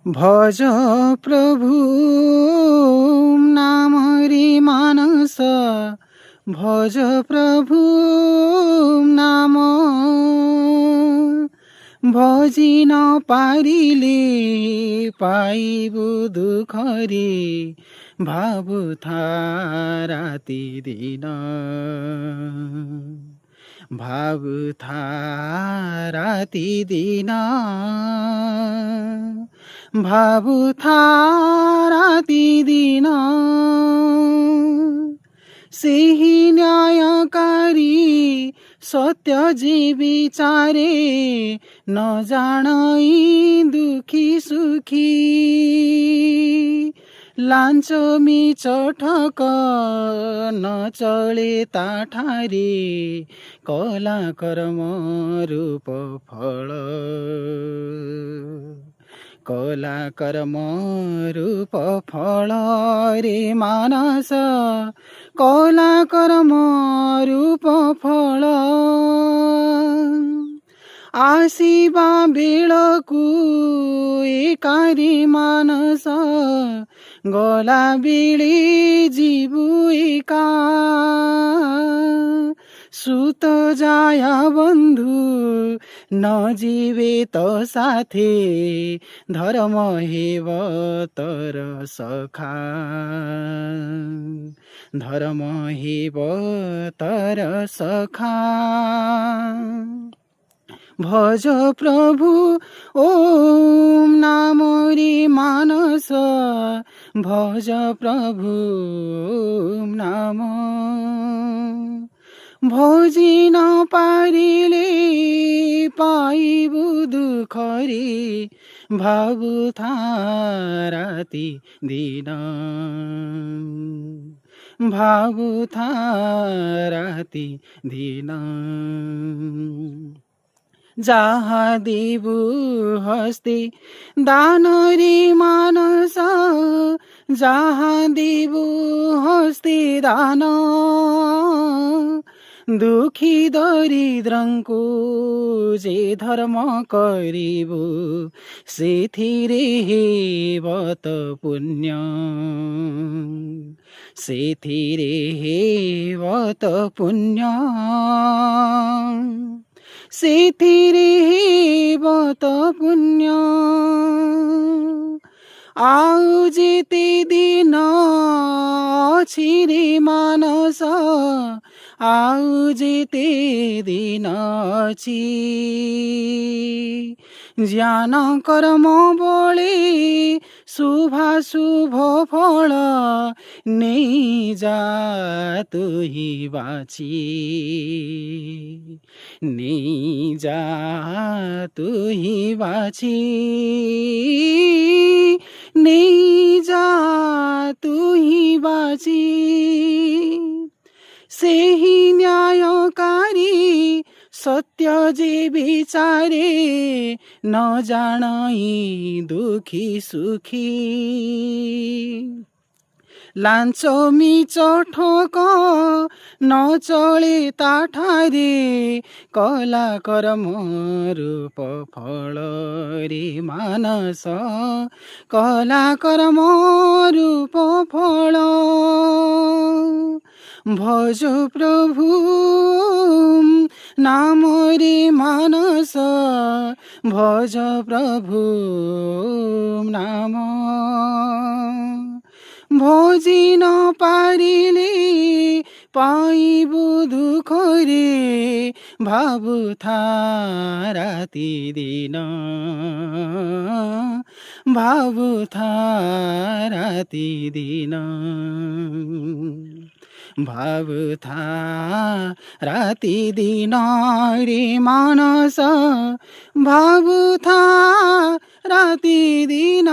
भज प्रभु नाम रे मानस भज प्रभु नाम भजी न पारिले पाइबु दुख रे भावुथा राति दिन भावुथा राति दिन भावुथा राति दिन सेही न्यायकारी सत्य जे विचारे न जानै दुखी सुखी लांच मिच ठक न चले ताठारे कला कर्म रूप फल कला कर्म रूप फल रे मानस कला कर्म रूप फल आसिबा बेलकु एकारी मानस गला बेले जीवु एका सुत जाया बंधु न जीवे तो साथे धर्म हेव तर सखा धर्म हेव तर सखा भज प्रभु ओम नाम रे मानस भज प्रभु नाम भोजी न पारिले पाइबु दुख रे भावुथा राति दिन भावुथा राति दिन जहाँ देवु हस्ते दान रे मानस जहाँ देवु हस्ते दान दुखी दरिद्रंको जे धर्म करिबु सेथिरे हेबत पुण्य सेथिरे हेबत पुण्य सेथिरे हेबत पुण्य आउ जेते दिन अछि रे मानस आउ जेते दिन अछि ज्ञान कर्म बळे शुभ फल नै जा तुही बाची नै जा तुही बाची नै जा तुही बाची सेही न्यायकारी सत्य जे विचारे न जानै दुखी सुखी लांच मिच ठक न चले ताठारे कला कर्म रूप फल रे मानस कला कर्म रूप फल भज प्रभु नाम रे मानस भज प्रभु नाम भोजी न पारिले पाइबु दुख रे भावुथा राति दिन भावुथा राति दिन भावुथा राति दिन रे मानस भावुथा राति दिन